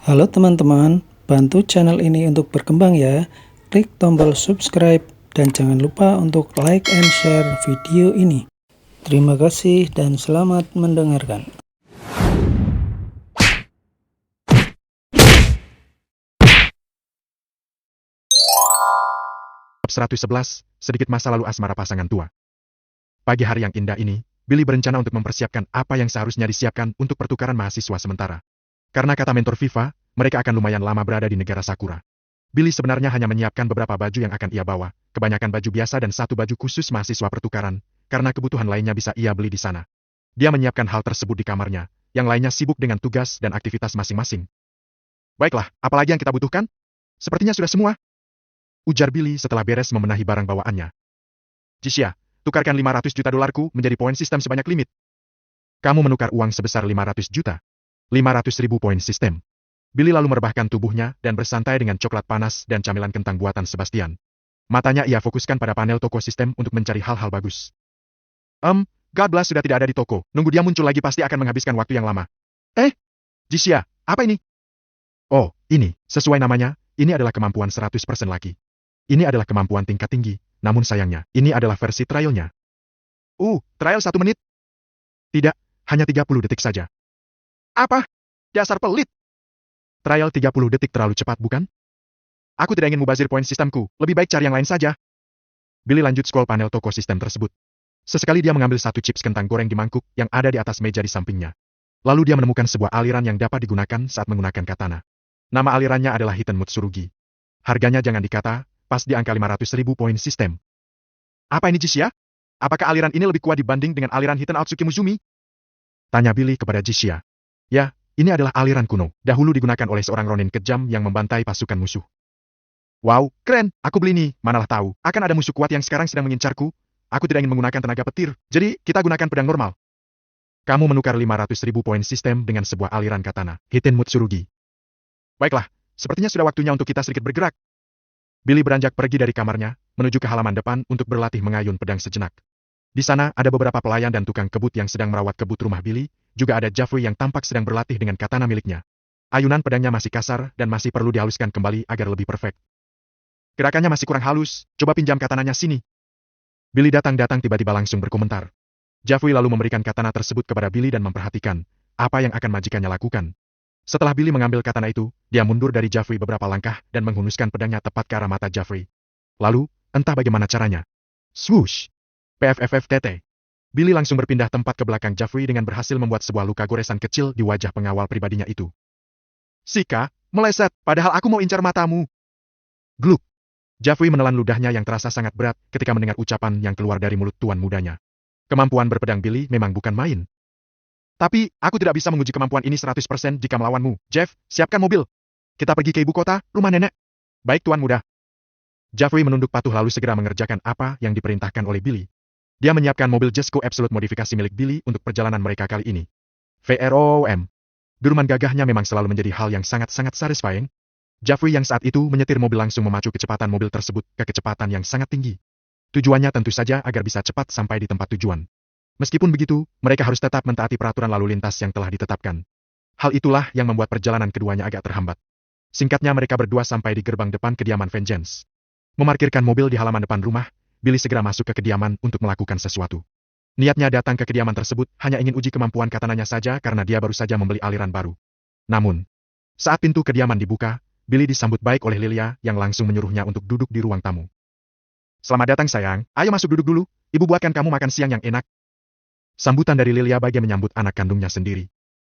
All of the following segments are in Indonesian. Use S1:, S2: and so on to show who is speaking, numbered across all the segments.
S1: Halo teman-teman, bantu channel ini untuk berkembang ya. Klik tombol subscribe dan jangan lupa untuk like and share video ini. Terima kasih dan selamat mendengarkan.
S2: 111, sedikit masa lalu asmara pasangan tua. Pagi hari yang indah ini, Billy berencana untuk mempersiapkan apa yang seharusnya disiapkan untuk pertukaran mahasiswa sementara. Karena kata mentor Viva, mereka akan lumayan lama berada di negara Sakura. Billy sebenarnya hanya menyiapkan beberapa baju yang akan ia bawa, kebanyakan baju biasa dan satu baju khusus mahasiswa pertukaran, karena kebutuhan lainnya bisa ia beli di sana. Dia menyiapkan hal tersebut di kamarnya, yang lainnya sibuk dengan tugas dan aktivitas masing-masing. Baiklah, apalagi yang kita butuhkan? Sepertinya sudah semua, ujar Billy setelah beres memenahi barang bawaannya. Jisya, tukarkan 500 juta dolarku menjadi poin sistem sebanyak limit. Kamu menukar uang sebesar 500 juta. 500 ribu poin sistem. Billy lalu merebahkan tubuhnya dan bersantai dengan coklat panas dan camilan kentang buatan Sebastian. Matanya ia fokuskan pada panel toko sistem untuk mencari hal-hal bagus. God bless sudah tidak ada di toko. Nunggu dia muncul lagi pasti akan menghabiskan waktu yang lama. Jisya, apa ini? Oh, ini, sesuai namanya, ini adalah kemampuan 100% laki. Ini adalah kemampuan tingkat tinggi, namun sayangnya, ini adalah versi trialnya. Trial 1 menit? Tidak, hanya 30 detik saja. Apa? Dasar pelit! Trial 30 detik terlalu cepat, bukan? Aku tidak ingin mubazir poin sistemku, lebih baik cari yang lain saja. Billy lanjut scroll panel toko sistem tersebut. Sesekali dia mengambil satu chips kentang goreng di mangkuk yang ada di atas meja di sampingnya. Lalu dia menemukan sebuah aliran yang dapat digunakan saat menggunakan katana. Nama alirannya adalah Hiten Mutsurugi. Harganya jangan dikata, pas di angka 500 ribu poin sistem. Apa ini Jisya? Apakah aliran ini lebih kuat dibanding dengan aliran Hiten Aotsuki Muzumi? Tanya Billy kepada Jisya. Ya, ini adalah aliran kuno, dahulu digunakan oleh seorang ronin kejam yang membantai pasukan musuh. Wow, keren, aku beli nih, manalah tahu, akan ada musuh kuat yang sekarang sedang mengincarku. Aku tidak ingin menggunakan tenaga petir, jadi kita gunakan pedang normal. Kamu menukar 500 ribu poin sistem dengan sebuah aliran katana, Hiten Mutsurugi. Baiklah, sepertinya sudah waktunya untuk kita sedikit bergerak. Billy beranjak pergi dari kamarnya, menuju ke halaman depan untuk berlatih mengayun pedang sejenak. Di sana ada beberapa pelayan dan tukang kebut yang sedang merawat kebut rumah Billy, juga ada Jeffrey yang tampak sedang berlatih dengan katana miliknya. Ayunan pedangnya masih kasar dan masih perlu dihaluskan kembali agar lebih perfect. Gerakannya masih kurang halus, coba pinjam katananya sini. Billy datang-datang tiba-tiba langsung berkomentar. Jeffrey lalu memberikan katana tersebut kepada Billy dan memperhatikan apa yang akan majikannya lakukan. Setelah Billy mengambil katana itu, dia mundur dari Jeffrey beberapa langkah dan menghunuskan pedangnya tepat ke arah mata Jeffrey. Lalu, entah bagaimana caranya. Swoosh! PFFFTT. Billy langsung berpindah tempat ke belakang Jeffrey dengan berhasil membuat sebuah luka goresan kecil di wajah pengawal pribadinya itu. Sika, meleset, padahal aku mau incar matamu. Gluk! Jeffrey menelan ludahnya yang terasa sangat berat ketika mendengar ucapan yang keluar dari mulut tuan mudanya. Kemampuan berpedang Billy memang bukan main. Tapi, aku tidak bisa menguji kemampuan ini 100% jika melawanmu. Jeff, siapkan mobil. Kita pergi ke ibu kota, rumah nenek. Baik tuan muda. Jeffrey menunduk patuh lalu segera mengerjakan apa yang diperintahkan oleh Billy. Dia menyiapkan mobil Jesco Absolute modifikasi milik Billy untuk perjalanan mereka kali ini. VROM. Deruman gagahnya memang selalu menjadi hal yang sangat-sangat satisfying. Jeffrey yang saat itu menyetir mobil langsung memacu kecepatan mobil tersebut ke kecepatan yang sangat tinggi. Tujuannya tentu saja agar bisa cepat sampai di tempat tujuan. Meskipun begitu, mereka harus tetap mentaati peraturan lalu lintas yang telah ditetapkan. Hal itulah yang membuat perjalanan keduanya agak terhambat. Singkatnya mereka berdua sampai di gerbang depan kediaman Vengeance. Memarkirkan mobil di halaman depan rumah, Billy segera masuk ke kediaman untuk melakukan sesuatu. Niatnya datang ke kediaman tersebut hanya ingin uji kemampuan katananya saja karena dia baru saja membeli aliran baru. Namun, saat pintu kediaman dibuka, Billy disambut baik oleh Lilia yang langsung menyuruhnya untuk duduk di ruang tamu. Selamat datang sayang, ayo masuk duduk dulu, ibu buatkan kamu makan siang yang enak. Sambutan dari Lilia bagai menyambut anak kandungnya sendiri.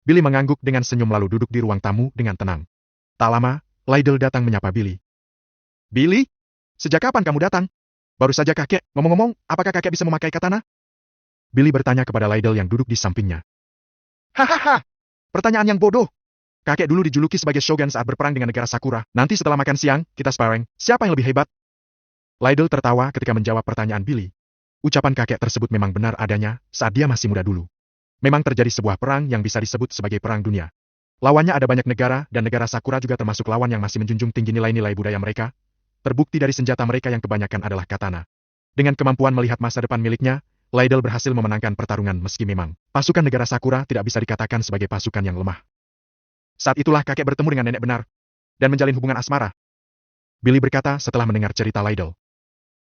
S2: Billy mengangguk dengan senyum lalu duduk di ruang tamu dengan tenang. Tak lama, Lydell datang menyapa Billy. Billy? Sejak kapan kamu datang? Baru saja kakek, ngomong-ngomong, apakah kakek bisa memakai katana? Billy bertanya kepada Lydell yang duduk di sampingnya. Hahaha, pertanyaan yang bodoh. Kakek dulu dijuluki sebagai shogun saat berperang dengan negara Sakura. Nanti setelah makan siang, kita sparring, siapa yang lebih hebat? Lydell tertawa ketika menjawab pertanyaan Billy. Ucapan kakek tersebut memang benar adanya saat dia masih muda dulu. Memang terjadi sebuah perang yang bisa disebut sebagai perang dunia. Lawannya ada banyak negara dan negara Sakura juga termasuk lawan yang masih menjunjung tinggi nilai-nilai budaya mereka. Terbukti dari senjata mereka yang kebanyakan adalah katana. Dengan kemampuan melihat masa depan miliknya, Lydell berhasil memenangkan pertarungan meski memang pasukan negara Sakura tidak bisa dikatakan sebagai pasukan yang lemah. Saat itulah kakek bertemu dengan nenek benar, dan menjalin hubungan asmara. Billy berkata setelah mendengar cerita Lydell.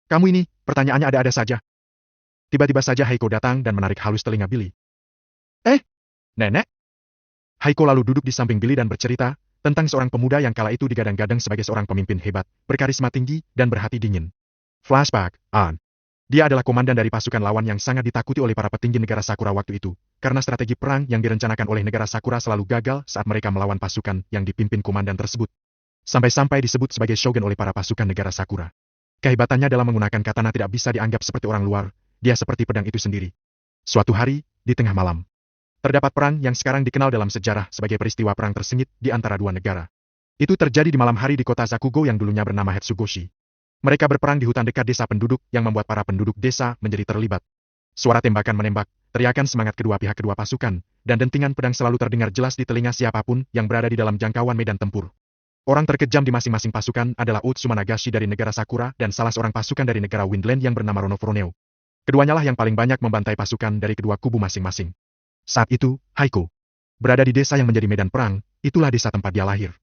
S2: Kamu ini, pertanyaannya ada-ada saja. Tiba-tiba saja Heiko datang dan menarik halus telinga Billy. Nenek? Heiko lalu duduk di samping Billy dan bercerita tentang seorang pemuda yang kala itu digadang-gadang sebagai seorang pemimpin hebat, berkarisma tinggi, dan berhati dingin. Flashback, on. Dia adalah komandan dari pasukan lawan yang sangat ditakuti oleh para petinggi negara Sakura waktu itu, karena strategi perang yang direncanakan oleh negara Sakura selalu gagal saat mereka melawan pasukan yang dipimpin komandan tersebut. Sampai-sampai disebut sebagai shogun oleh para pasukan negara Sakura. Kehebatannya dalam menggunakan katana tidak bisa dianggap seperti orang luar, dia seperti pedang itu sendiri. Suatu hari, di tengah malam, terdapat perang yang sekarang dikenal dalam sejarah sebagai peristiwa perang tersengit di antara dua negara. Itu terjadi di malam hari di kota Sakugo yang dulunya bernama Hetsugoshi. Mereka berperang di hutan dekat desa penduduk yang membuat para penduduk desa menjadi terlibat. Suara tembakan menembak, teriakan semangat kedua pihak kedua pasukan, dan dentingan pedang selalu terdengar jelas di telinga siapapun yang berada di dalam jangkauan medan tempur. Orang terkejam di masing-masing pasukan adalah Utsuma Nagashi dari negara Sakura dan salah seorang pasukan dari negara Windland yang bernama Ronoforoneo. Keduanya lah yang paling banyak membantai pasukan dari kedua kubu masing-masing. Saat itu, Heiko berada di desa yang menjadi medan perang, itulah desa tempat dia lahir.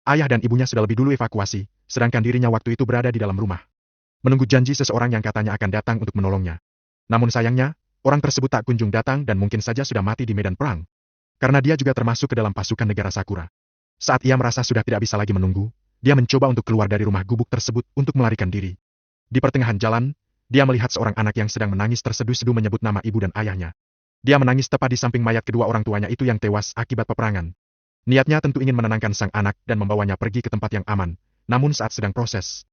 S2: Ayah dan ibunya sudah lebih dulu evakuasi, sedangkan dirinya waktu itu berada di dalam rumah. Menunggu janji seseorang yang katanya akan datang untuk menolongnya. Namun sayangnya, orang tersebut tak kunjung datang dan mungkin saja sudah mati di medan perang. Karena dia juga termasuk ke dalam pasukan negara Sakura. Saat ia merasa sudah tidak bisa lagi menunggu, dia mencoba untuk keluar dari rumah gubuk tersebut untuk melarikan diri. Di pertengahan jalan, dia melihat seorang anak yang sedang menangis terseduh-seduh menyebut nama ibu dan ayahnya. Dia menangis tepat di samping mayat kedua orang tuanya itu yang tewas akibat peperangan. Niatnya tentu ingin menenangkan sang anak dan membawanya pergi ke tempat yang aman, namun saat sedang proses,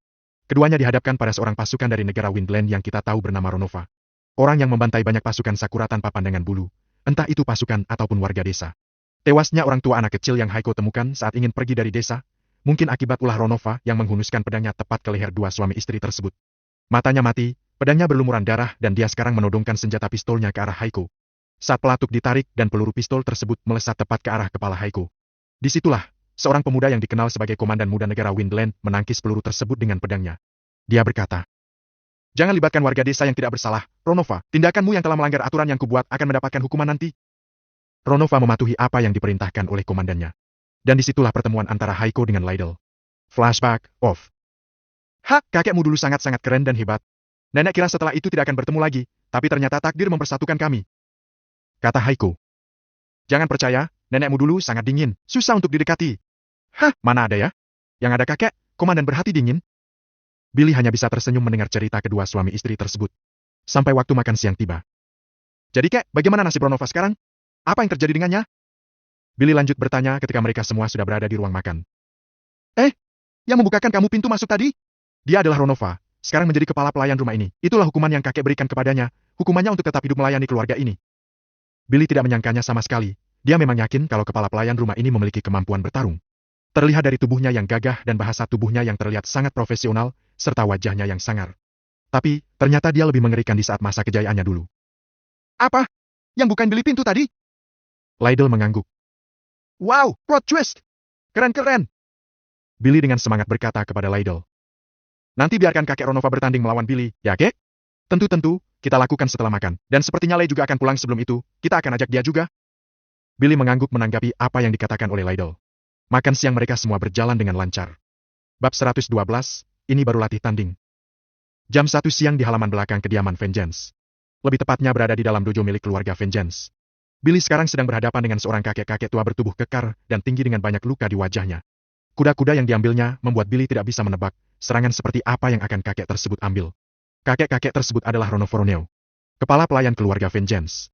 S2: keduanya dihadapkan pada seorang pasukan dari negara Windland yang kita tahu bernama Ronova. Orang yang membantai banyak pasukan Sakura tanpa pandangan bulu, entah itu pasukan ataupun warga desa. Tewasnya orang tua anak kecil yang Heiko temukan saat ingin pergi dari desa, mungkin akibat ulah Ronova yang menghunuskan pedangnya tepat ke leher dua suami istri tersebut. Matanya mati, pedangnya berlumuran darah dan dia sekarang menodongkan senjata pistolnya ke arah Heiko. Saat pelatuk ditarik dan peluru pistol tersebut melesat tepat ke arah kepala Heiko. Disitulah, seorang pemuda yang dikenal sebagai komandan muda negara Windland menangkis peluru tersebut dengan pedangnya. Dia berkata, "Jangan libatkan warga desa yang tidak bersalah, Ronova. Tindakanmu yang telah melanggar aturan yang kubuat akan mendapatkan hukuman nanti." Ronova mematuhi apa yang diperintahkan oleh komandannya. Dan disitulah pertemuan antara Heiko dengan Lydell. Flashback, off. Kakekmu dulu sangat-sangat keren dan hebat. Nenek kira setelah itu tidak akan bertemu lagi, tapi ternyata takdir mempersatukan kami. Kata Heiko. Jangan percaya, nenekmu dulu sangat dingin, susah untuk didekati. Mana ada ya? Yang ada kakek, komandan berhati dingin. Billy hanya bisa tersenyum mendengar cerita kedua suami istri tersebut. Sampai waktu makan siang tiba. Jadi kek, bagaimana nasib Ronova sekarang? Apa yang terjadi dengannya? Billy lanjut bertanya ketika mereka semua sudah berada di ruang makan. Yang membukakan kamu pintu masuk tadi? Dia adalah Ronova, sekarang menjadi kepala pelayan rumah ini. Itulah hukuman yang kakek berikan kepadanya, hukumannya untuk tetap hidup melayani keluarga ini. Billy tidak menyangkanya sama sekali. Dia memang yakin kalau kepala pelayan rumah ini memiliki kemampuan bertarung. Terlihat dari tubuhnya yang gagah dan bahasa tubuhnya yang terlihat sangat profesional, serta wajahnya yang sangar. Tapi, ternyata dia lebih mengerikan di saat masa kejayaannya dulu. Apa? Yang bukan Billy pintu tadi? Lydell mengangguk. Wow, plot twist! Keren-keren! Billy dengan semangat berkata kepada Lydell. Nanti biarkan kakek Ronova bertanding melawan Billy, ya kek? Tentu-tentu, kita lakukan setelah makan. Dan sepertinya Lei juga akan pulang sebelum itu, kita akan ajak dia juga. Billy mengangguk menanggapi apa yang dikatakan oleh Lydell. Makan siang mereka semua berjalan dengan lancar. Bab 112, ini baru latih tanding. Jam 1 siang di halaman belakang kediaman Vengeance. Lebih tepatnya berada di dalam dojo milik keluarga Vengeance. Billy sekarang sedang berhadapan dengan seorang kakek-kakek tua bertubuh kekar dan tinggi dengan banyak luka di wajahnya. Kuda-kuda yang diambilnya membuat Billy tidak bisa menebak serangan seperti apa yang akan kakek tersebut ambil. Kakek-kakek tersebut adalah Ronoforoneo, kepala pelayan keluarga Vengeance.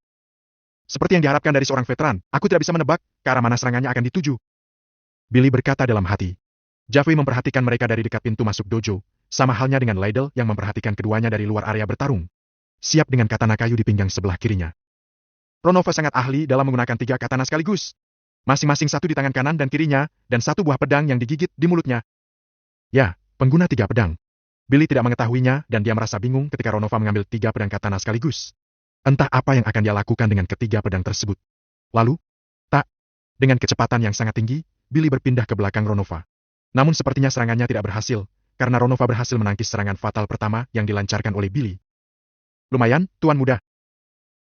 S2: Seperti yang diharapkan dari seorang veteran, aku tidak bisa menebak ke arah mana serangannya akan dituju. Billy berkata dalam hati. Jaffe memperhatikan mereka dari dekat pintu masuk dojo, sama halnya dengan Lydell yang memperhatikan keduanya dari luar area bertarung. Siap dengan katana kayu di pinggang sebelah kirinya. Ronova sangat ahli dalam menggunakan 3 katana sekaligus. Masing-masing satu di tangan kanan dan kirinya, dan 1 buah pedang yang digigit di mulutnya. Ya, pengguna 3 pedang. Billy tidak mengetahuinya dan dia merasa bingung ketika Ronova mengambil 3 pedang katana sekaligus. Entah apa yang akan dia lakukan dengan ketiga pedang tersebut. Lalu, dengan kecepatan yang sangat tinggi, Billy berpindah ke belakang Ronova. Namun sepertinya serangannya tidak berhasil, karena Ronova berhasil menangkis serangan fatal pertama yang dilancarkan oleh Billy. Lumayan, tuan muda.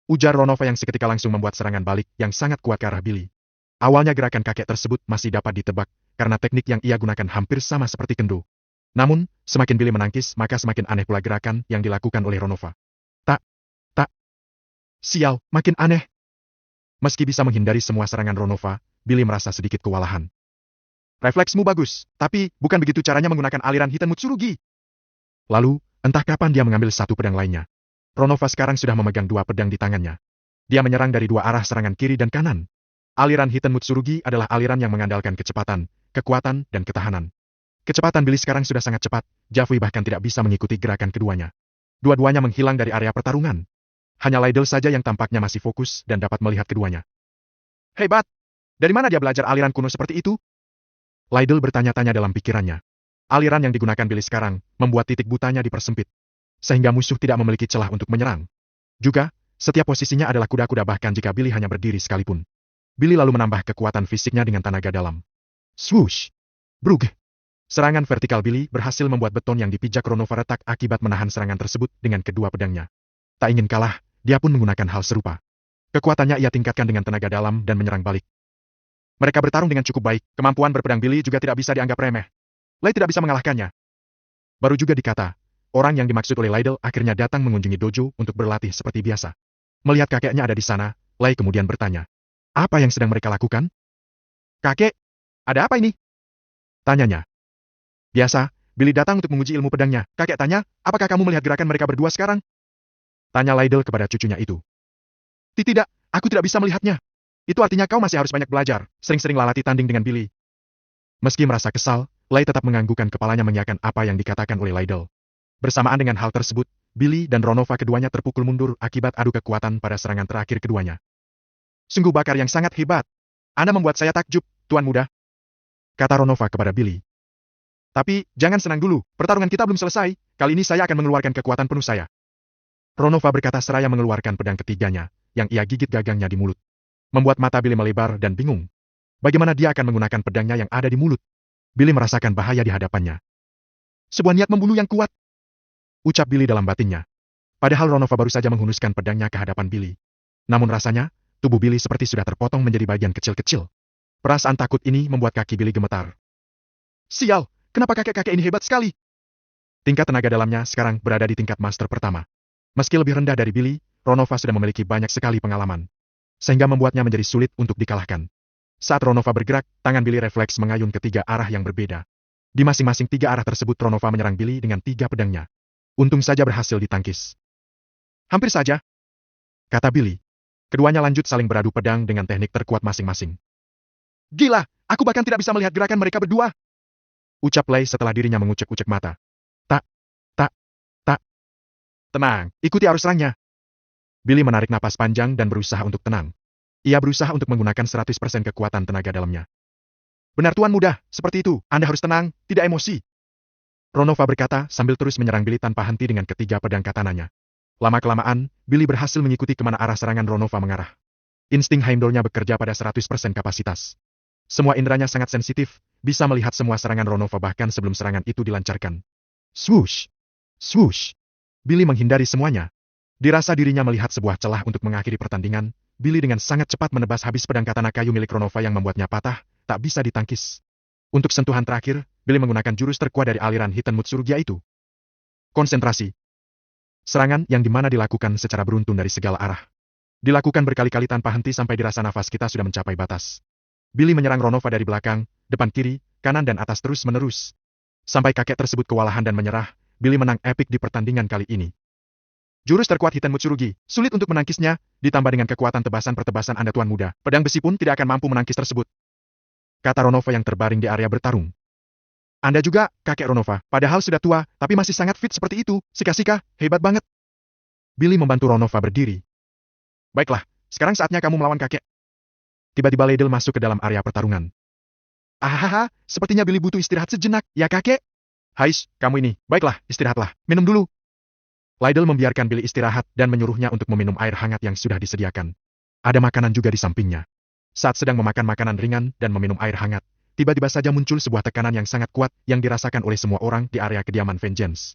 S2: Ujar Ronova yang seketika langsung membuat serangan balik yang sangat kuat ke arah Billy. Awalnya gerakan kakek tersebut masih dapat ditebak, karena teknik yang ia gunakan hampir sama seperti kendo. Namun, semakin Billy menangkis, maka semakin aneh pula gerakan yang dilakukan oleh Ronova. Tak, tak, sial, makin aneh. Meski bisa menghindari semua serangan Ronova, Billy merasa sedikit kewalahan. Refleksmu bagus, tapi bukan begitu caranya menggunakan aliran Hitan Mutsurugi. Lalu, entah kapan dia mengambil satu pedang lainnya. Ronova sekarang sudah memegang dua pedang di tangannya. Dia menyerang dari dua arah serangan kiri dan kanan. Aliran Hitan Mutsurugi adalah aliran yang mengandalkan kecepatan, kekuatan, dan ketahanan. Kecepatan Billy sekarang sudah sangat cepat, Jafui bahkan tidak bisa mengikuti gerakan keduanya. Dua-duanya menghilang dari area pertarungan. Hanya Lydell saja yang tampaknya masih fokus dan dapat melihat keduanya. Hebat! Dari mana dia belajar aliran kuno seperti itu? Lydell bertanya-tanya dalam pikirannya. Aliran yang digunakan Billy sekarang membuat titik butanya dipersempit, sehingga musuh tidak memiliki celah untuk menyerang. Juga, setiap posisinya adalah kuda-kuda bahkan jika Billy hanya berdiri sekalipun. Billy lalu menambah kekuatan fisiknya dengan tenaga dalam. Swoosh! Brug! Serangan vertikal Billy berhasil membuat beton yang dipijak Ronova retak akibat menahan serangan tersebut dengan kedua pedangnya. Tak ingin kalah, dia pun menggunakan hal serupa. Kekuatannya ia tingkatkan dengan tenaga dalam dan menyerang balik. Mereka bertarung dengan cukup baik, kemampuan berpedang Billy juga tidak bisa dianggap remeh. Lay tidak bisa mengalahkannya. Baru juga dikata, orang yang dimaksud oleh Lydell akhirnya datang mengunjungi dojo untuk berlatih seperti biasa. Melihat kakeknya ada di sana, Lay kemudian bertanya, apa yang sedang mereka lakukan? Kakek, ada apa ini? Tanyanya. Biasa, Billy datang untuk menguji ilmu pedangnya. Kakek tanya, apakah kamu melihat gerakan mereka berdua sekarang? Tanya Lydell kepada cucunya itu. Tidak, aku tidak bisa melihatnya. Itu artinya kau masih harus banyak belajar, sering-sering latih tanding dengan Billy. Meski merasa kesal, Lay tetap menganggukkan kepalanya mengiyakan apa yang dikatakan oleh Lydell. Bersamaan dengan hal tersebut, Billy dan Ronova keduanya terpukul mundur akibat adu kekuatan pada serangan terakhir keduanya. Sungguh bakar yang sangat hebat. Anda membuat saya takjub, Tuan Muda. Kata Ronova kepada Billy. Tapi, jangan senang dulu, pertarungan kita belum selesai, kali ini saya akan mengeluarkan kekuatan penuh saya. Ronova berkata seraya mengeluarkan pedang ketiganya, yang ia gigit gagangnya di mulut. Membuat mata Billy melebar dan bingung. Bagaimana dia akan menggunakan pedangnya yang ada di mulut? Billy merasakan bahaya di hadapannya. Sebuah niat membunuh yang kuat. Ucap Billy dalam batinnya. Padahal Ronova baru saja menghunuskan pedangnya ke hadapan Billy. Namun rasanya, tubuh Billy seperti sudah terpotong menjadi bagian kecil-kecil. Perasaan takut ini membuat kaki Billy gemetar. Sial, kenapa kakek-kakek ini hebat sekali? Tingkat tenaga dalamnya sekarang berada di tingkat master pertama. Meski lebih rendah dari Billy, Ronova sudah memiliki banyak sekali pengalaman. Sehingga membuatnya menjadi sulit untuk dikalahkan. Saat Ronova bergerak, tangan Billy refleks mengayun ke tiga arah yang berbeda. Di masing-masing tiga arah tersebut Ronova menyerang Billy dengan tiga pedangnya. Untung saja berhasil ditangkis. Hampir saja, kata Billy. Keduanya lanjut saling beradu pedang dengan teknik terkuat masing-masing. Gila, aku bahkan tidak bisa melihat gerakan mereka berdua. Ucap Lay setelah dirinya mengucek-ucek mata. Tak. Tenang, ikuti arus serangnya. Billy menarik napas panjang dan berusaha untuk tenang. Ia berusaha untuk menggunakan 100% kekuatan tenaga dalamnya. Benar Tuan Muda, seperti itu, Anda harus tenang, tidak emosi. Ronova berkata sambil terus menyerang Billy tanpa henti dengan ketiga pedang katananya. Lama-kelamaan, Billy berhasil mengikuti kemana arah serangan Ronova mengarah. Insting Heimdallnya bekerja pada 100% kapasitas. Semua inderanya sangat sensitif, bisa melihat semua serangan Ronova bahkan sebelum serangan itu dilancarkan. Swoosh! Swoosh! Billy menghindari semuanya. Dirasa dirinya melihat sebuah celah untuk mengakhiri pertandingan, Billy dengan sangat cepat menebas habis pedang katana kayu milik Ronova yang membuatnya patah, tak bisa ditangkis. Untuk sentuhan terakhir, Billy menggunakan jurus terkuat dari aliran Hitan Mutsurugi itu. Konsentrasi. Serangan yang dimana dilakukan secara beruntun dari segala arah. Dilakukan berkali-kali tanpa henti sampai dirasa nafas kita sudah mencapai batas. Billy menyerang Ronova dari belakang, depan kiri, kanan dan atas terus-menerus. Sampai kakek tersebut kewalahan dan menyerah, Billy menang epik di pertandingan kali ini. Jurus terkuat Hitan Mutsurugi, sulit untuk menangkisnya, ditambah dengan kekuatan tebasan-pertebasan Anda Tuan Muda, pedang besi pun tidak akan mampu menangkis tersebut. Kata Ronova yang terbaring di area bertarung. Anda juga, kakek Ronova, padahal sudah tua, tapi masih sangat fit seperti itu, sika-sika, hebat banget. Billy membantu Ronova berdiri. Baiklah, sekarang saatnya kamu melawan kakek. Tiba-tiba Lydell masuk ke dalam area pertarungan. Ahaha, sepertinya Billy butuh istirahat sejenak, ya kakek? Hais, kamu ini, baiklah, istirahatlah, minum dulu. Lydell membiarkan Billy istirahat dan menyuruhnya untuk meminum air hangat yang sudah disediakan. Ada makanan juga di sampingnya. Saat sedang memakan makanan ringan dan meminum air hangat, tiba-tiba saja muncul sebuah tekanan yang sangat kuat yang dirasakan oleh semua orang di area kediaman Vengeance.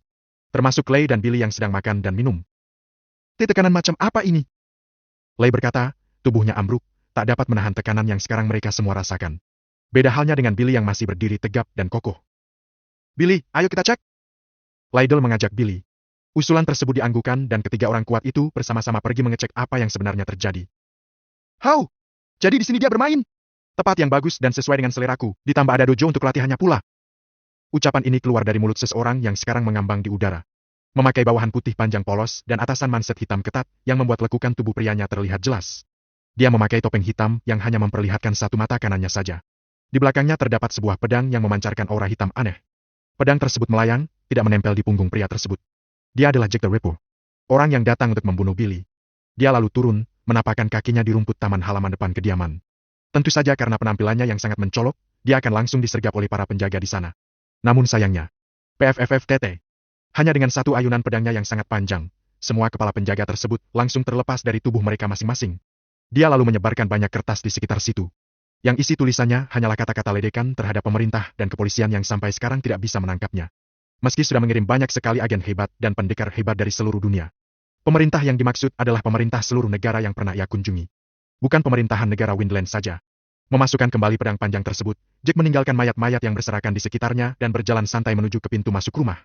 S2: Termasuk Lay dan Billy yang sedang makan dan minum. Tekanan macam apa ini? Lay berkata, tubuhnya ambruk, tak dapat menahan tekanan yang sekarang mereka semua rasakan. Beda halnya dengan Billy yang masih berdiri tegap dan kokoh. Billy, ayo kita cek. Lydell mengajak Billy. Usulan tersebut dianggukan dan ketiga orang kuat itu bersama-sama pergi mengecek apa yang sebenarnya terjadi. How? Jadi di sini dia bermain? Tempat yang bagus dan sesuai dengan seleraku, ditambah ada dojo untuk latihannya pula. Ucapan ini keluar dari mulut seseorang yang sekarang mengambang di udara. Memakai bawahan putih panjang polos dan atasan manset hitam ketat yang membuat lekukan tubuh prianya terlihat jelas. Dia memakai topeng hitam yang hanya memperlihatkan satu mata kanannya saja. Di belakangnya terdapat sebuah pedang yang memancarkan aura hitam aneh. Pedang tersebut melayang, tidak menempel di punggung pria tersebut. Dia adalah Jack the Ripper, orang yang datang untuk membunuh Billy. Dia lalu turun, menapakkan kakinya di rumput taman halaman depan kediaman. Tentu saja karena penampilannya yang sangat mencolok, dia akan langsung disergap oleh para penjaga di sana. Namun sayangnya, PFFFTT. Hanya dengan satu ayunan pedangnya yang sangat panjang, semua kepala penjaga tersebut langsung terlepas dari tubuh mereka masing-masing. Dia lalu menyebarkan banyak kertas di sekitar situ. Yang isi tulisannya hanyalah kata-kata ledekan terhadap pemerintah dan kepolisian yang sampai sekarang tidak bisa menangkapnya. Meski sudah mengirim banyak sekali agen hebat dan pendekar hebat dari seluruh dunia. Pemerintah yang dimaksud adalah pemerintah seluruh negara yang pernah ia kunjungi. Bukan pemerintahan negara Windland saja. Memasukkan kembali pedang panjang tersebut, Jack meninggalkan mayat-mayat yang berserakan di sekitarnya dan berjalan santai menuju ke pintu masuk rumah.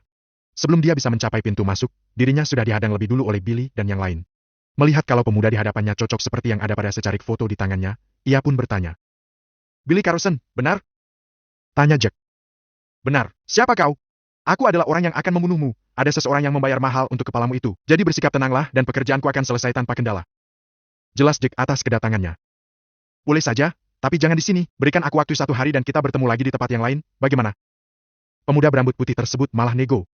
S2: Sebelum dia bisa mencapai pintu masuk, dirinya sudah dihadang lebih dulu oleh Billy dan yang lain. Melihat kalau pemuda di hadapannya cocok seperti yang ada pada secarik foto di tangannya, ia pun bertanya. Billy Carlson, benar? Tanya Jack. Benar, siapa kau? Aku adalah orang yang akan membunuhmu. Ada seseorang yang membayar mahal untuk kepalamu itu. Jadi bersikap tenanglah dan pekerjaanku akan selesai tanpa kendala. Jelas Jack atas kedatangannya. Boleh saja, tapi jangan di sini. Berikan aku waktu 1 hari dan kita bertemu lagi di tempat yang lain, bagaimana? Pemuda berambut putih tersebut malah nego.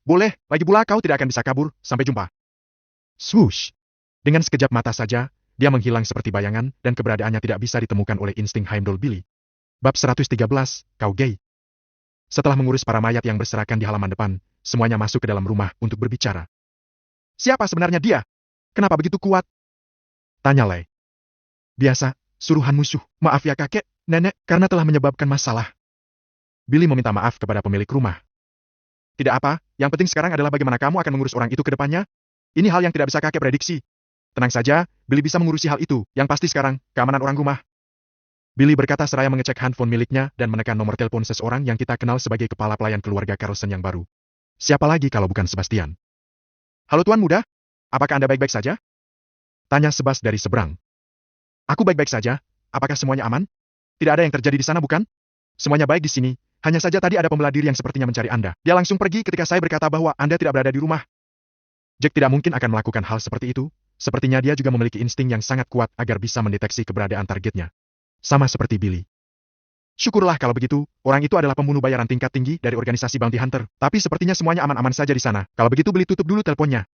S2: Boleh, lagi pula kau tidak akan bisa kabur, sampai jumpa. Swoosh! Dengan sekejap mata saja, dia menghilang seperti bayangan dan keberadaannya tidak bisa ditemukan oleh insting Heimdall Billy. Bab 113, kau gay. Setelah mengurus para mayat yang berserakan di halaman depan, semuanya masuk ke dalam rumah untuk berbicara. Siapa sebenarnya dia? Kenapa begitu kuat? Tanya Lei. Biasa, suruhan musuh. Maaf ya kakek, nenek, karena telah menyebabkan masalah. Billy meminta maaf kepada pemilik rumah. Tidak apa, yang penting sekarang adalah bagaimana kamu akan mengurus orang itu ke depannya. Ini hal yang tidak bisa kakek prediksi. Tenang saja, Billy bisa mengurusi hal itu. Yang pasti sekarang, keamanan orang rumah. Billy berkata seraya mengecek handphone miliknya dan menekan nomor telepon seseorang yang kita kenal sebagai kepala pelayan keluarga Carlson yang baru. Siapa lagi kalau bukan Sebastian? Halo tuan muda, apakah Anda baik-baik saja? Tanya Sebas dari seberang. Aku baik-baik saja, apakah semuanya aman? Tidak ada yang terjadi di sana bukan? Semuanya baik di sini, hanya saja tadi ada pembela diri yang sepertinya mencari Anda. Dia langsung pergi ketika saya berkata bahwa Anda tidak berada di rumah. Jack tidak mungkin akan melakukan hal seperti itu, sepertinya dia juga memiliki insting yang sangat kuat agar bisa mendeteksi keberadaan targetnya. Sama seperti Billy. Syukurlah kalau begitu, orang itu adalah pembunuh bayaran tingkat tinggi dari organisasi Bounty Hunter, tapi sepertinya semuanya aman-aman saja di sana. Kalau begitu Billy tutup dulu teleponnya.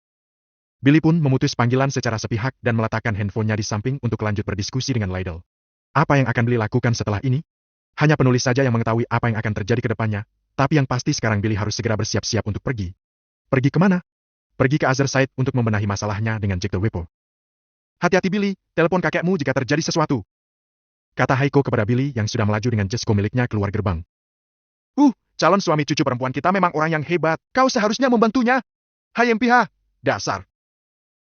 S2: Billy pun memutus panggilan secara sepihak dan meletakkan handphonenya di samping untuk lanjut berdiskusi dengan Lydell. Apa yang akan Billy lakukan setelah ini? Hanya penulis saja yang mengetahui apa yang akan terjadi ke depannya, tapi yang pasti sekarang Billy harus segera bersiap-siap untuk pergi. Pergi kemana? Pergi ke Azerside untuk membenahi masalahnya dengan Jack the Ripper. Hati-hati Billy, telepon kakekmu jika terjadi sesuatu. Kata Heiko kepada Billy yang sudah melaju dengan Jesco miliknya keluar gerbang. Calon suami cucu perempuan kita memang orang yang hebat. Kau seharusnya membantunya. Hai MPH, dasar.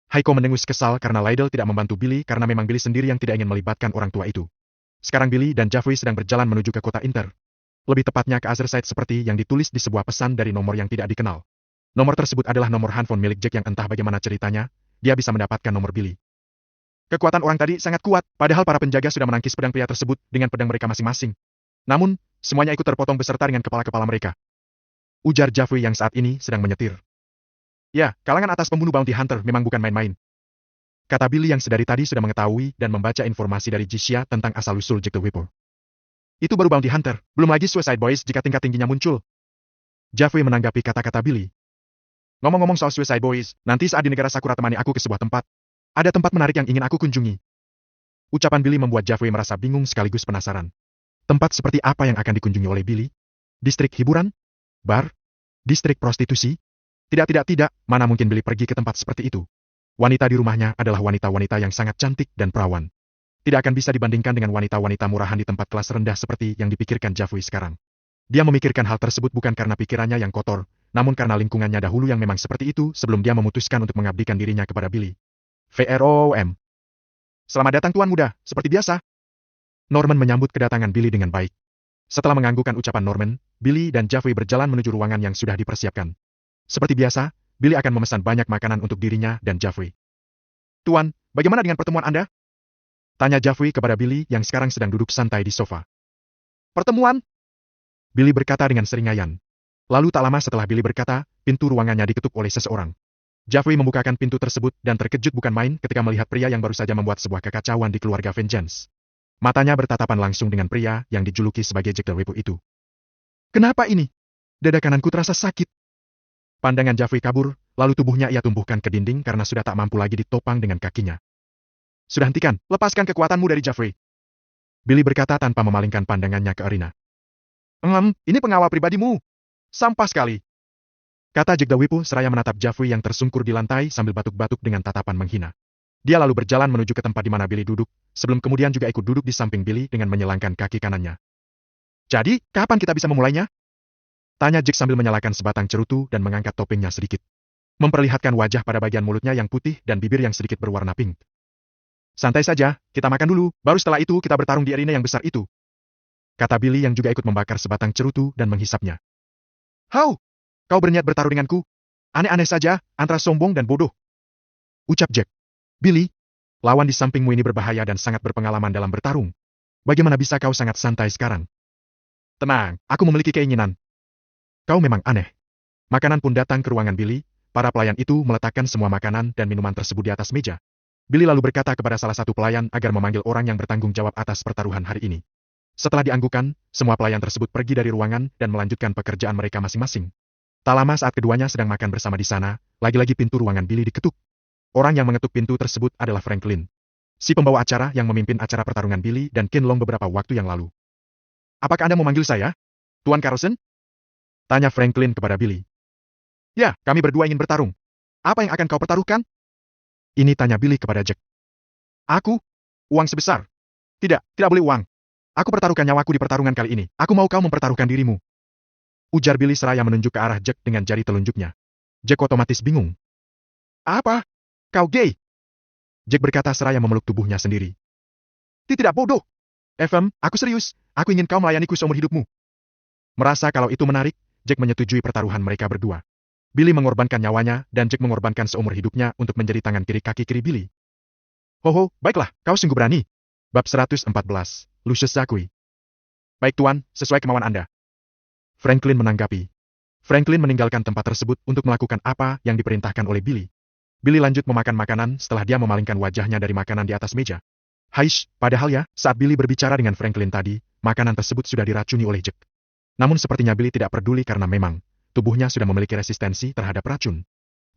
S2: Heiko mendengus kesal karena Lydell tidak membantu Billy karena memang Billy sendiri yang tidak ingin melibatkan orang tua itu. Sekarang Billy dan Jeffrey sedang berjalan menuju ke kota Inter. Lebih tepatnya ke Azerside seperti yang ditulis di sebuah pesan dari nomor yang tidak dikenal. Nomor tersebut adalah nomor handphone milik Jack yang entah bagaimana ceritanya, dia bisa mendapatkan nomor Billy. Kekuatan orang tadi sangat kuat, padahal para penjaga sudah menangkis pedang pria tersebut dengan pedang mereka masing-masing. Namun, semuanya ikut terpotong beserta dengan kepala-kepala mereka. Ujar Jeffrey yang saat ini sedang menyetir. Ya, kalangan atas pembunuh bounty hunter memang bukan main-main. Kata Billy yang sedari tadi sudah mengetahui dan membaca informasi dari Jisha tentang asal-usul Jack the Ripper. Itu baru bounty hunter, belum lagi Suicide Boys jika tingkat tingginya muncul. Jeffrey menanggapi kata-kata Billy. Ngomong-ngomong soal Suicide Boys, nanti saat di negara Sakura temani aku ke sebuah tempat. Ada tempat menarik yang ingin aku kunjungi. Ucapan Billy membuat Jeffrey merasa bingung sekaligus penasaran. Tempat seperti apa yang akan dikunjungi oleh Billy? Distrik hiburan? Bar? Distrik prostitusi? Tidak, mana mungkin Billy pergi ke tempat seperti itu. Wanita di rumahnya adalah wanita-wanita yang sangat cantik dan perawan. Tidak akan bisa dibandingkan dengan wanita-wanita murahan di tempat kelas rendah seperti yang dipikirkan Jeffrey sekarang. Dia memikirkan hal tersebut bukan karena pikirannya yang kotor, namun karena lingkungannya dahulu yang memang seperti itu sebelum dia memutuskan untuk mengabdikan dirinya kepada Billy. VROM. Selamat datang Tuan Muda, seperti biasa. Norman menyambut kedatangan Billy dengan baik. Setelah menganggukkan ucapan Norman, Billy dan Jeffrey berjalan menuju ruangan yang sudah dipersiapkan. Seperti biasa, Billy akan memesan banyak makanan untuk dirinya dan Jeffrey. Tuan, bagaimana dengan pertemuan Anda? Tanya Jeffrey kepada Billy yang sekarang sedang duduk santai di sofa. Pertemuan? Billy berkata dengan seringaian. Lalu tak lama setelah Billy berkata, pintu ruangannya diketuk oleh seseorang. Jeffrey membukakan pintu tersebut dan terkejut bukan main ketika melihat pria yang baru saja membuat sebuah kekacauan di keluarga Vengeance. Matanya bertatapan langsung dengan pria yang dijuluki sebagai Jack the Ripper itu. Kenapa ini? Dada kananku terasa sakit. Pandangan Jeffrey kabur, lalu tubuhnya ia tumbuhkan ke dinding karena sudah tak mampu lagi ditopang dengan kakinya. Sudah hentikan, lepaskan kekuatanmu dari Jeffrey. Billy berkata tanpa memalingkan pandangannya ke Arina. Ini pengawal pribadimu. Sampah sekali. Kata Jack the Ripper seraya menatap Jeffrey yang tersungkur di lantai sambil batuk-batuk dengan tatapan menghina. Dia lalu berjalan menuju ke tempat di mana Billy duduk, sebelum kemudian juga ikut duduk di samping Billy dengan menyelangkan kaki kanannya. Jadi, kapan kita bisa memulainya? Tanya Jack sambil menyalakan sebatang cerutu dan mengangkat topengnya sedikit. Memperlihatkan wajah pada bagian mulutnya yang putih dan bibir yang sedikit berwarna pink. Santai saja, kita makan dulu, baru setelah itu kita bertarung di arena yang besar itu. Kata Billy yang juga ikut membakar sebatang cerutu dan menghisapnya. How? Kau berniat bertaruh denganku? Aneh-aneh saja, antara sombong dan bodoh. Ucap Jack. Billy, lawan di sampingmu ini berbahaya dan sangat berpengalaman dalam bertarung. Bagaimana bisa kau sangat santai sekarang? Tenang, aku memiliki keinginan. Kau memang aneh. Makanan pun datang ke ruangan Billy, para pelayan itu meletakkan semua makanan dan minuman tersebut di atas meja. Billy lalu berkata kepada salah satu pelayan agar memanggil orang yang bertanggung jawab atas pertaruhan hari ini. Setelah dianggukan, semua pelayan tersebut pergi dari ruangan dan melanjutkan pekerjaan mereka masing-masing. Tak lama saat keduanya sedang makan bersama di sana, lagi-lagi pintu ruangan Billy diketuk. Orang yang mengetuk pintu tersebut adalah Franklin, si pembawa acara yang memimpin acara pertarungan Billy dan Ken Long beberapa waktu yang lalu. Apakah Anda memanggil saya, Tuan Carlson? Tanya Franklin kepada Billy. Ya, kami berdua ingin bertarung. Apa yang akan kau pertaruhkan? Ini tanya Billy kepada Jack. Aku? Uang sebesar? Tidak boleh uang. Aku pertaruhkan nyawaku di pertarungan kali ini. Aku mau kau mempertaruhkan dirimu. Ujar Billy seraya menunjuk ke arah Jack dengan jari telunjuknya. Jack otomatis bingung. Apa? Kau gay? Jack berkata seraya memeluk tubuhnya sendiri. Tidak bodoh. Evan, aku serius. Aku ingin kau melayaniku seumur hidupmu. Merasa kalau itu menarik, Jack menyetujui pertaruhan mereka berdua. Billy mengorbankan nyawanya dan Jack mengorbankan seumur hidupnya untuk menjadi tangan kiri kaki kiri Billy. Hoho, baiklah, kau sungguh berani. Bab 114, Lucius Zakui. Baik tuan, sesuai kemauan Anda. Franklin menanggapi. Franklin meninggalkan tempat tersebut untuk melakukan apa yang diperintahkan oleh Billy. Billy lanjut memakan makanan setelah dia memalingkan wajahnya dari makanan di atas meja. Haish, padahal ya, saat Billy berbicara dengan Franklin tadi, makanan tersebut sudah diracuni oleh Jack. Namun sepertinya Billy tidak peduli karena memang, tubuhnya sudah memiliki resistensi terhadap racun.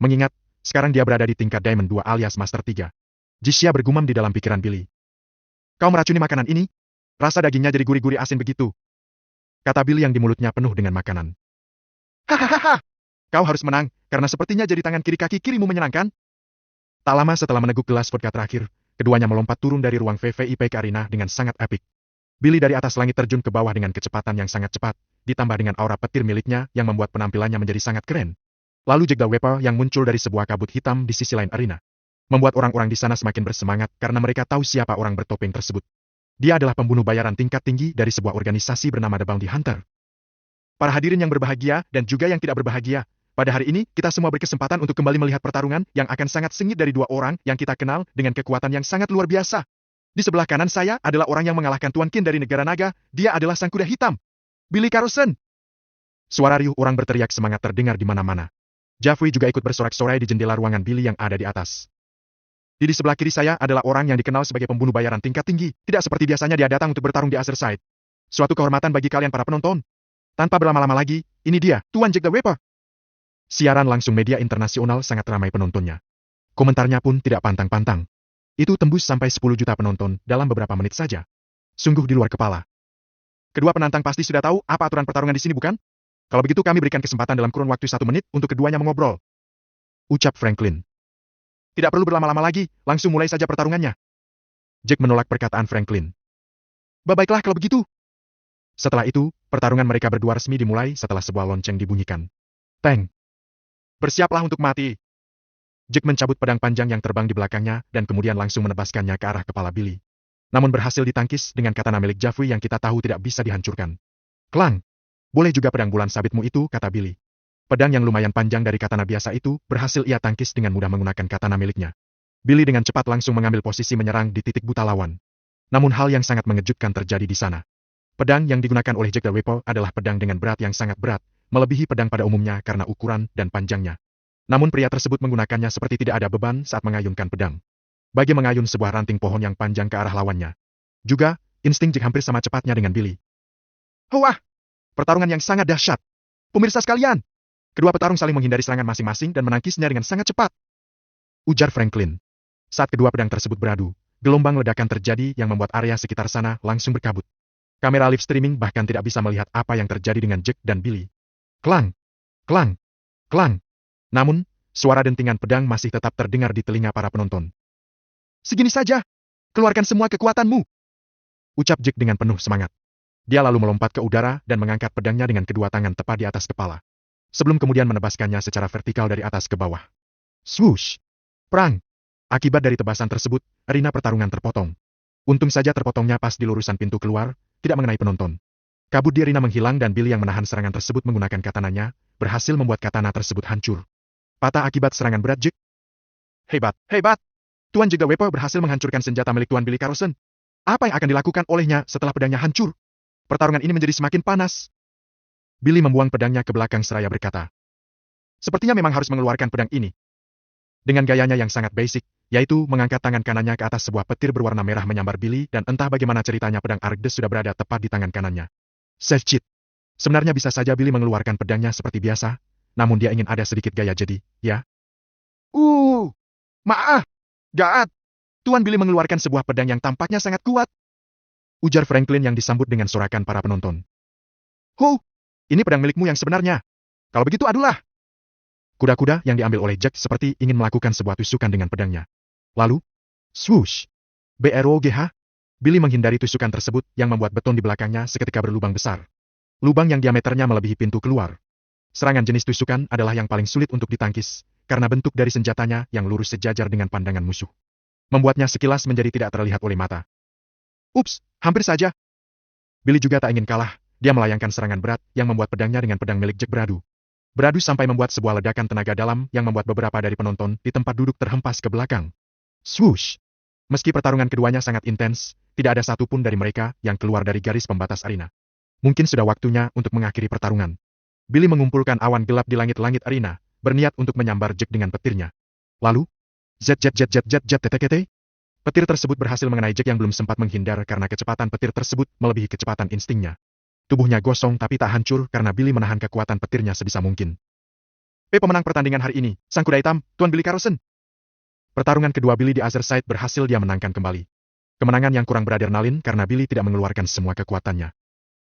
S2: Mengingat, sekarang dia berada di tingkat Diamond 2 alias Master 3. Jisya bergumam di dalam pikiran Billy. Kau meracuni makanan ini? Rasa dagingnya jadi gurih-gurih asin begitu. Kata Billy yang di mulutnya penuh dengan makanan. Hahaha. Kau harus menang, karena sepertinya jadi tangan kiri kaki kirimu menyenangkan. Tak lama setelah meneguk gelas vodka terakhir, keduanya melompat turun dari ruang VVIP ke arena dengan sangat epik. Billy dari atas langit terjun ke bawah dengan kecepatan yang sangat cepat, ditambah dengan aura petir miliknya yang membuat penampilannya menjadi sangat keren. Lalu Jack the Ripper yang muncul dari sebuah kabut hitam di sisi lain arena. Membuat orang-orang di sana semakin bersemangat karena mereka tahu siapa orang bertopeng tersebut. Dia adalah pembunuh bayaran tingkat tinggi dari sebuah organisasi bernama The Bounty Hunter. Para hadirin yang berbahagia dan juga yang tidak berbahagia, pada hari ini, kita semua berkesempatan untuk kembali melihat pertarungan yang akan sangat sengit dari dua orang yang kita kenal dengan kekuatan yang sangat luar biasa. Di sebelah kanan saya adalah orang yang mengalahkan Tuan Qin dari negara naga, dia adalah sang kuda hitam. Billy Carlson. Suara riuh orang berteriak semangat terdengar di mana-mana. Jeffrey juga ikut bersorak-sorai di jendela ruangan Billy yang ada di atas. Di sebelah kiri saya adalah orang yang dikenal sebagai pembunuh bayaran tingkat tinggi, tidak seperti biasanya dia datang untuk bertarung di Azure Side. Suatu kehormatan bagi kalian para penonton. Tanpa berlama-lama lagi, ini dia, Tuan Jack the Ripper. Siaran langsung media internasional sangat ramai penontonnya. Komentarnya pun tidak pantang-pantang. Itu tembus sampai 10 juta penonton dalam beberapa menit saja. Sungguh di luar kepala. Kedua penantang pasti sudah tahu apa aturan pertarungan di sini bukan? Kalau begitu kami berikan kesempatan dalam kurun waktu 1 menit untuk keduanya mengobrol. Ucap Franklin. Tidak perlu berlama-lama lagi, langsung mulai saja pertarungannya. Jack menolak perkataan Franklin. Baiklah kalau begitu. Setelah itu, pertarungan mereka berdua resmi dimulai setelah sebuah lonceng dibunyikan. Teng. Bersiaplah untuk mati. Jack mencabut pedang panjang yang terbang di belakangnya dan kemudian langsung menebaskannya ke arah kepala Billy. Namun berhasil ditangkis dengan katana milik Jeffrey yang kita tahu tidak bisa dihancurkan. Klang! Boleh juga pedang bulan sabitmu itu, kata Billy. Pedang yang lumayan panjang dari katana biasa itu berhasil ia tangkis dengan mudah menggunakan katana miliknya. Billy dengan cepat langsung mengambil posisi menyerang di titik buta lawan. Namun hal yang sangat mengejutkan terjadi di sana. Pedang yang digunakan oleh Jack the Ripper adalah pedang dengan berat yang sangat berat, melebihi pedang pada umumnya karena ukuran dan panjangnya. Namun pria tersebut menggunakannya seperti tidak ada beban saat mengayunkan pedang. Bagi mengayun sebuah ranting pohon yang panjang ke arah lawannya. Juga, insting Jack hampir sama cepatnya dengan Billy. Wah! Pertarungan yang sangat dahsyat. Pemirsa sekalian! Kedua petarung saling menghindari serangan masing-masing dan menangkisnya dengan sangat cepat. Ujar Franklin. Saat kedua pedang tersebut beradu, gelombang ledakan terjadi yang membuat area sekitar sana langsung berkabut. Kamera live streaming bahkan tidak bisa melihat apa yang terjadi dengan Jack dan Billy. Klang! Klang! Klang! Namun, suara dentingan pedang masih tetap terdengar di telinga para penonton. Segini saja! Keluarkan semua kekuatanmu! Ucap Jack dengan penuh semangat. Dia lalu melompat ke udara dan mengangkat pedangnya dengan kedua tangan tepat di atas kepala. Sebelum kemudian menebaskannya secara vertikal dari atas ke bawah. Swoosh! Perang! Akibat dari tebasan tersebut, arena pertarungan terpotong. Untung saja terpotongnya pas di lurusan pintu keluar, tidak mengenai penonton. Kabut di arena menghilang dan Billy yang menahan serangan tersebut menggunakan katananya, berhasil membuat katana tersebut hancur. Patah akibat serangan berat Jack. Hebat, hebat! Tuan Jack the Ripper berhasil menghancurkan senjata milik Tuan Billy Carlson. Apa yang akan dilakukan olehnya setelah pedangnya hancur? Pertarungan ini menjadi semakin panas. Billy membuang pedangnya ke belakang seraya berkata. Sepertinya memang harus mengeluarkan pedang ini. Dengan gayanya yang sangat basic, yaitu mengangkat tangan kanannya ke atas sebuah petir berwarna merah menyambar Billy dan entah bagaimana ceritanya pedang Argdes sudah berada tepat di tangan kanannya. Safe cheat. Sebenarnya bisa saja Billy mengeluarkan pedangnya seperti biasa, namun dia ingin ada sedikit gaya jadi, ya. Maaf! Gaat! Tuan Billy mengeluarkan sebuah pedang yang tampaknya sangat kuat. Ujar Franklin yang disambut dengan sorakan para penonton. Ini pedang milikmu yang sebenarnya. Kalau begitu adulah. Kuda-kuda yang diambil oleh Jack seperti ingin melakukan sebuah tusukan dengan pedangnya. Lalu, swoosh! BROGH! Billy menghindari tusukan tersebut yang membuat beton di belakangnya seketika berlubang besar. Lubang yang diameternya melebihi pintu keluar. Serangan jenis tusukan adalah yang paling sulit untuk ditangkis, karena bentuk dari senjatanya yang lurus sejajar dengan pandangan musuh. Membuatnya sekilas menjadi tidak terlihat oleh mata. Ups, hampir saja. Billy juga tak ingin kalah, dia melayangkan serangan berat yang membuat pedangnya dengan pedang milik Jack beradu. Beradu sampai membuat sebuah ledakan tenaga dalam yang membuat beberapa dari penonton di tempat duduk terhempas ke belakang. Swoosh! Meski pertarungan keduanya sangat intens, tidak ada satupun dari mereka yang keluar dari garis pembatas arena. Mungkin sudah waktunya untuk mengakhiri pertarungan. Billy mengumpulkan awan gelap di langit-langit arena, berniat untuk menyambar Jack dengan petirnya. Lalu, zet. Petir tersebut berhasil mengenai Jack yang belum sempat menghindar karena kecepatan petir tersebut melebihi kecepatan instingnya. Tubuhnya gosong tapi tak hancur karena Billy menahan kekuatan petirnya sebisa mungkin. Pemenang pertandingan hari ini, sang kuda hitam, Tuan Billy Carlson. Pertarungan kedua Billy di Other Side berhasil dia menangkan kembali. Kemenangan yang kurang beradrenalin karena Billy tidak mengeluarkan semua kekuatannya.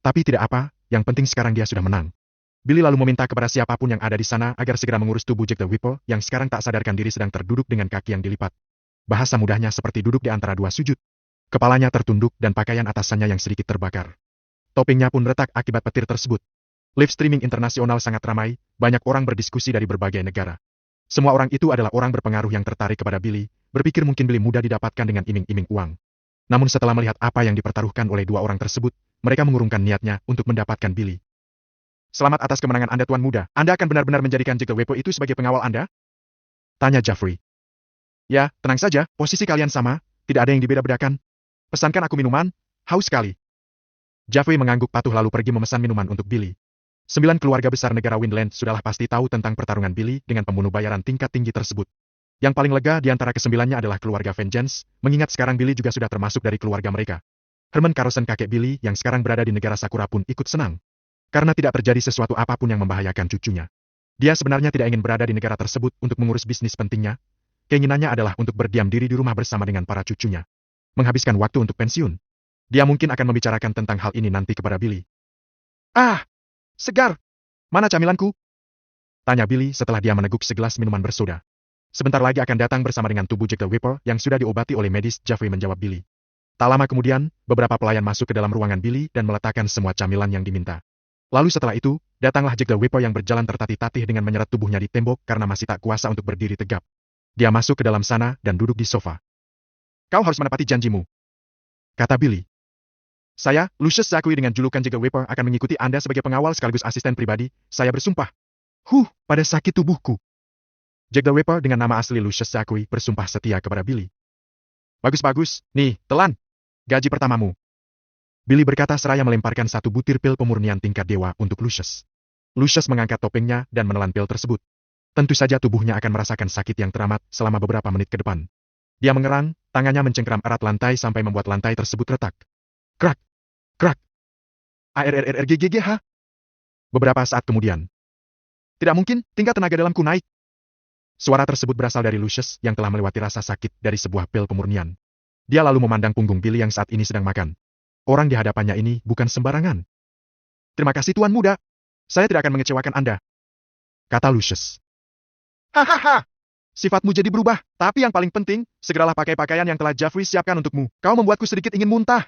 S2: Tapi tidak apa, yang penting sekarang dia sudah menang. Billy lalu meminta kepada siapapun yang ada di sana agar segera mengurus tubuh Jack the Ripper yang sekarang tak sadarkan diri sedang terduduk dengan kaki yang dilipat. Bahasa mudahnya seperti duduk di antara dua sujud. Kepalanya tertunduk dan pakaian atasannya yang sedikit terbakar. Toppingnya pun retak akibat petir tersebut. Live streaming internasional sangat ramai, banyak orang berdiskusi dari berbagai negara. Semua orang itu adalah orang berpengaruh yang tertarik kepada Billy, berpikir mungkin Billy mudah didapatkan dengan iming-iming uang. Namun setelah melihat apa yang dipertaruhkan oleh dua orang tersebut, mereka mengurungkan niatnya untuk mendapatkan Billy. Selamat atas kemenangan Anda Tuan Muda, Anda akan benar-benar menjadikan Jack the Ripper itu sebagai pengawal Anda? Tanya Jeffrey. Ya, tenang saja, posisi kalian sama, tidak ada yang dibeda-bedakan. Pesankan aku minuman, haus sekali. Jeffrey mengangguk patuh lalu pergi memesan minuman untuk Billy. 9 keluarga besar negara Windland sudahlah pasti tahu tentang pertarungan Billy dengan pembunuh bayaran tingkat tinggi tersebut. Yang paling lega di antara kesembilannya adalah keluarga Vengeance, mengingat sekarang Billy juga sudah termasuk dari keluarga mereka. Herman Carlson kakek Billy yang sekarang berada di negara Sakura pun ikut senang. Karena tidak terjadi sesuatu apapun yang membahayakan cucunya. Dia sebenarnya tidak ingin berada di negara tersebut untuk mengurus bisnis pentingnya. Keinginannya adalah untuk berdiam diri di rumah bersama dengan para cucunya. Menghabiskan waktu untuk pensiun. Dia mungkin akan membicarakan tentang hal ini nanti kepada Billy. Ah! Segar! Mana camilanku? Tanya Billy setelah dia meneguk segelas minuman bersoda. Sebentar lagi akan datang bersama dengan tubuh Jack the Ripper yang sudah diobati oleh medis, Jeffrey menjawab Billy. Tak lama kemudian, beberapa pelayan masuk ke dalam ruangan Billy dan meletakkan semua camilan yang diminta. Lalu setelah itu, datanglah Jack the Ripper yang berjalan tertatih-tatih dengan menyeret tubuhnya di tembok karena masih tak kuasa untuk berdiri tegap. Dia masuk ke dalam sana dan duduk di sofa. Kau harus menepati janjimu, kata Billy. Saya, Lucius Zachary dengan julukan Jagal Weaver akan mengikuti Anda sebagai pengawal sekaligus asisten pribadi, saya bersumpah. Pada sakit tubuhku. Jagal Weaver dengan nama asli Lucius Zachary bersumpah setia kepada Billy. Bagus-bagus, nih, telan. Gaji pertamamu. Billy berkata seraya melemparkan satu butir pil pemurnian tingkat dewa untuk Lucius. Lucius mengangkat topengnya dan menelan pil tersebut. Tentu saja tubuhnya akan merasakan sakit yang teramat selama beberapa menit ke depan. Dia mengerang, tangannya mencengkeram erat lantai sampai membuat lantai tersebut retak. Krak! Krak! ARRRGGGH. Beberapa saat kemudian. Tidak mungkin, tingkat tenaga dalamku naik. Suara tersebut berasal dari Lucius yang telah melewati rasa sakit dari sebuah pil pemurnian. Dia lalu memandang punggung Billy yang saat ini sedang makan. Orang di hadapannya ini bukan sembarangan. Terima kasih Tuan Muda. Saya tidak akan mengecewakan Anda, kata Lucius. Hahaha. Sifatmu jadi berubah, tapi yang paling penting, segeralah pakai pakaian yang telah Jeffrey siapkan untukmu. Kau membuatku sedikit ingin muntah.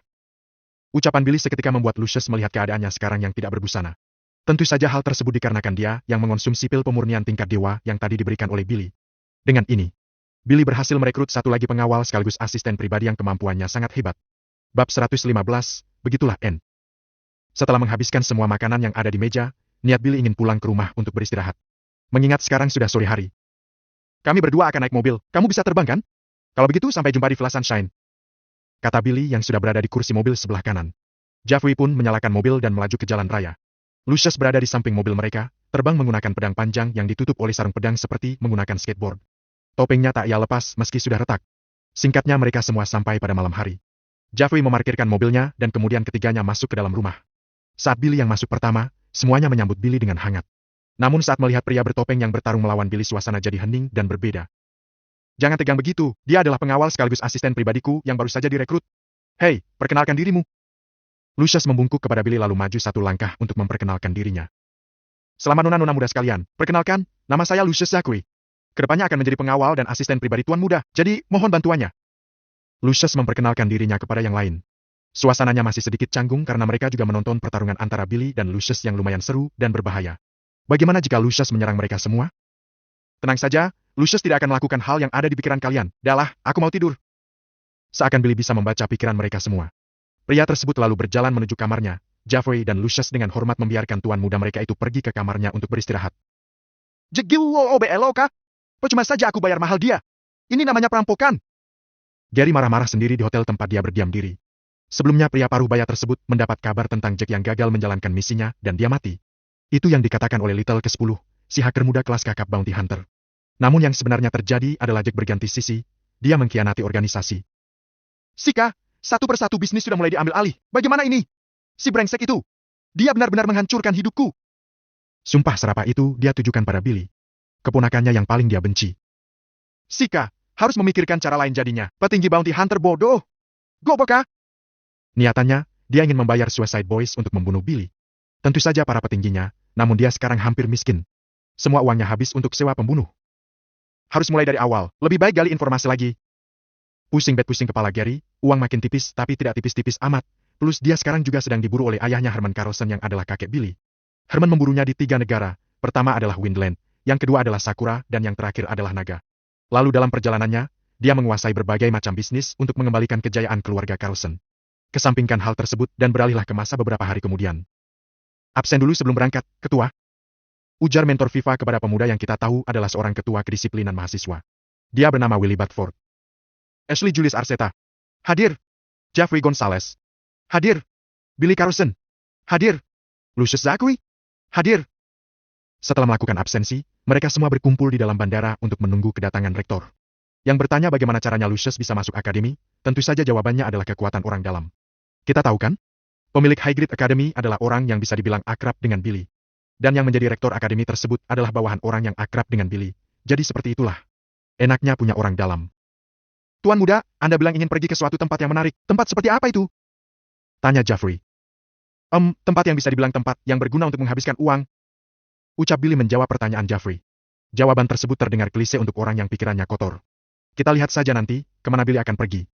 S2: Ucapan Billy seketika membuat Lucius melihat keadaannya sekarang yang tidak berbusana. Tentu saja hal tersebut dikarenakan dia yang mengonsumsi pil pemurnian tingkat dewa yang tadi diberikan oleh Billy. Dengan ini, Billy berhasil merekrut satu lagi pengawal sekaligus asisten pribadi yang kemampuannya sangat hebat. Bab 115, begitulah N. Setelah menghabiskan semua makanan yang ada di meja, niat Billy ingin pulang ke rumah untuk beristirahat. Mengingat sekarang sudah sore hari. Kami berdua akan naik mobil, kamu bisa terbang kan? Kalau begitu sampai jumpa di Villa Sunshine, kata Billy yang sudah berada di kursi mobil sebelah kanan. Jeffrey pun menyalakan mobil dan melaju ke jalan raya. Lucius berada di samping mobil mereka, terbang menggunakan pedang panjang yang ditutup oleh sarung pedang seperti menggunakan skateboard. Topengnya tak ia lepas meski sudah retak. Singkatnya mereka semua sampai pada malam hari. Jeffrey memarkirkan mobilnya dan kemudian ketiganya masuk ke dalam rumah. Saat Billy yang masuk pertama, semuanya menyambut Billy dengan hangat. Namun saat melihat pria bertopeng yang bertarung melawan Billy, suasana jadi hening dan berbeda. Jangan tegang begitu, dia adalah pengawal sekaligus asisten pribadiku yang baru saja direkrut. Hei, perkenalkan dirimu. Lucius membungkuk kepada Billy lalu maju satu langkah untuk memperkenalkan dirinya. Selamat nona-nona muda sekalian, perkenalkan, nama saya Lucius Zachary. Kedepannya akan menjadi pengawal dan asisten pribadi Tuan Muda, jadi mohon bantuannya. Lucius memperkenalkan dirinya kepada yang lain. Suasananya masih sedikit canggung karena mereka juga menonton pertarungan antara Billy dan Lucius yang lumayan seru dan berbahaya. Bagaimana jika Lucius menyerang mereka semua? Tenang saja, Lucius tidak akan melakukan hal yang ada di pikiran kalian. Dahlah, aku mau tidur. Seakan Billy bisa membaca pikiran mereka semua. Pria tersebut lalu berjalan menuju kamarnya. Jeffrey dan Lucius dengan hormat membiarkan tuan muda mereka itu pergi ke kamarnya untuk beristirahat. Kah? Percuma saja aku bayar mahal dia. Ini namanya perampokan. Gary marah-marah sendiri di hotel tempat dia berdiam diri. Sebelumnya pria paruh baya tersebut mendapat kabar tentang Jack yang gagal menjalankan misinya dan dia mati. Itu yang dikatakan oleh Little ke-10, si hacker muda kelas kakap bounty hunter. Namun yang sebenarnya terjadi adalah Jack berganti sisi, dia mengkhianati organisasi. Sika, satu persatu bisnis sudah mulai diambil alih. Bagaimana ini? Si brengsek itu. Dia benar-benar menghancurkan hidupku. Sumpah serapah itu dia tujukan pada Billy. Keponakannya yang paling dia benci. Sika, harus memikirkan cara lain jadinya. Petinggi bounty hunter bodoh. Goboka. Niatannya, dia ingin membayar Suicide Boys untuk membunuh Billy. Tentu saja para petingginya, namun dia sekarang hampir miskin. Semua uangnya habis untuk sewa pembunuh. Harus mulai dari awal, lebih baik gali informasi lagi. Pusing kepala Gary, uang makin tipis tapi tidak tipis-tipis amat, plus dia sekarang juga sedang diburu oleh ayahnya Herman Carlson yang adalah kakek Billy. Herman memburunya di 3 negara, pertama adalah Windland, yang kedua adalah Sakura dan yang terakhir adalah Naga. Lalu dalam perjalanannya, dia menguasai berbagai macam bisnis untuk mengembalikan kejayaan keluarga Carlson. Kesampingkan hal tersebut dan beralihlah ke masa beberapa hari kemudian. Absen dulu sebelum berangkat, ketua. Ujar mentor Viva kepada pemuda yang kita tahu adalah seorang ketua kedisiplinan mahasiswa. Dia bernama Willie Badford. Ashley Julius Arceta. Hadir. Jeffrey Gonzalez. Hadir. Billy Carlson. Hadir. Lucius Zachary. Hadir. Setelah melakukan absensi, mereka semua berkumpul di dalam bandara untuk menunggu kedatangan rektor. Yang bertanya bagaimana caranya Lucius bisa masuk akademi, tentu saja jawabannya adalah kekuatan orang dalam. Kita tahu kan? Pemilik High Grade Academy adalah orang yang bisa dibilang akrab dengan Billy. Dan yang menjadi rektor akademi tersebut adalah bawahan orang yang akrab dengan Billy. Jadi seperti itulah. Enaknya punya orang dalam. Tuan muda, Anda bilang ingin pergi ke suatu tempat yang menarik. Tempat seperti apa itu? Tanya Jeffrey. Tempat yang bisa dibilang tempat yang berguna untuk menghabiskan uang. Ucap Billy menjawab pertanyaan Jeffrey. Jawaban tersebut terdengar klise untuk orang yang pikirannya kotor. Kita lihat saja nanti, kemana Billy akan pergi.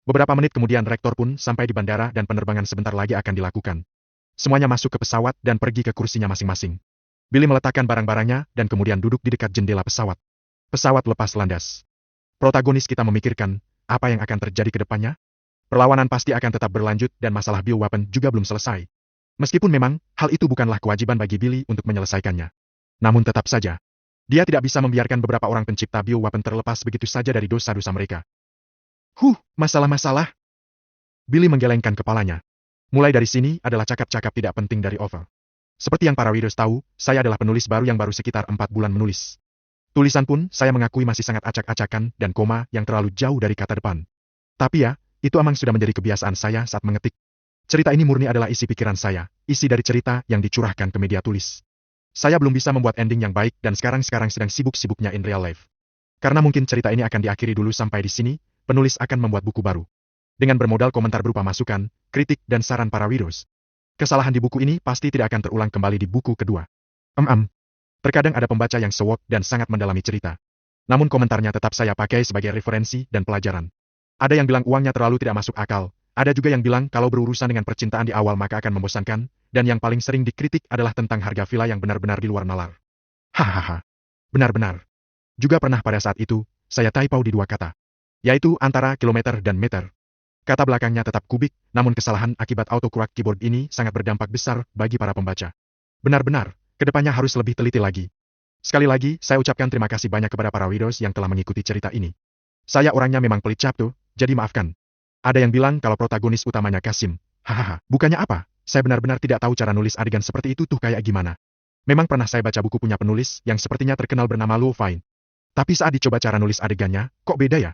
S2: Beberapa menit kemudian rektor pun sampai di bandara dan penerbangan sebentar lagi akan dilakukan. Semuanya masuk ke pesawat dan pergi ke kursinya masing-masing. Billy meletakkan barang-barangnya dan kemudian duduk di dekat jendela pesawat. Pesawat lepas landas. Protagonis kita memikirkan, apa yang akan terjadi ke depannya? Perlawanan pasti akan tetap berlanjut dan masalah bioweapon juga belum selesai. Meskipun memang, hal itu bukanlah kewajiban bagi Billy untuk menyelesaikannya. Namun tetap saja, dia tidak bisa membiarkan beberapa orang pencipta bioweapon terlepas begitu saja dari dosa-dosa mereka. Masalah-masalah. Billy menggelengkan kepalanya. Mulai dari sini adalah cakap-cakap tidak penting dari Over. Seperti yang para readers tahu, saya adalah penulis baru yang baru sekitar 4 bulan menulis. Tulisan pun, saya mengakui masih sangat acak-acakan dan koma yang terlalu jauh dari kata depan. Tapi ya, itu emang sudah menjadi kebiasaan saya saat mengetik. Cerita ini murni adalah isi pikiran saya, isi dari cerita yang dicurahkan ke media tulis. Saya belum bisa membuat ending yang baik dan sekarang sedang sibuk-sibuknya in real life. Karena mungkin cerita ini akan diakhiri dulu sampai di sini, penulis akan membuat buku baru. Dengan bermodal komentar berupa masukan, kritik, dan saran para readers. Kesalahan di buku ini pasti tidak akan terulang kembali di buku kedua. Terkadang ada pembaca yang sewot dan sangat mendalami cerita. Namun komentarnya tetap saya pakai sebagai referensi dan pelajaran. Ada yang bilang uangnya terlalu tidak masuk akal, ada juga yang bilang kalau berurusan dengan percintaan di awal maka akan membosankan, dan yang paling sering dikritik adalah tentang harga villa yang benar-benar di luar nalar. Hahaha. Benar-benar. Juga pernah pada saat itu, saya typo di 2 kata. Yaitu antara kilometer dan meter. Kata belakangnya tetap kubik, namun kesalahan akibat autocorrect keyboard ini sangat berdampak besar bagi para pembaca. Benar-benar, kedepannya harus lebih teliti lagi. Sekali lagi, saya ucapkan terima kasih banyak kepada para readers yang telah mengikuti cerita ini. Saya orangnya memang pelit capto, jadi maafkan. Ada yang bilang kalau protagonis utamanya Kasim. Hahaha, bukannya apa? Saya benar-benar tidak tahu cara nulis adegan seperti itu tuh kayak gimana. Memang pernah saya baca buku punya penulis yang sepertinya terkenal bernama Luo Fine. Tapi saat dicoba cara nulis adegannya, kok beda ya?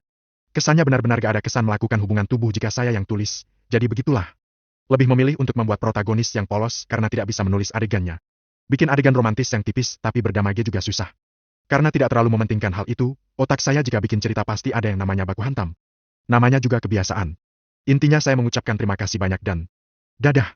S2: Kesannya benar-benar gak ada kesan melakukan hubungan tubuh jika saya yang tulis, jadi begitulah. Lebih memilih untuk membuat protagonis yang polos karena tidak bisa menulis adegannya. Bikin adegan romantis yang tipis tapi berdamage juga susah. Karena tidak terlalu mementingkan hal itu, otak saya jika bikin cerita pasti ada yang namanya baku hantam. Namanya juga kebiasaan. Intinya saya mengucapkan terima kasih banyak dan dadah.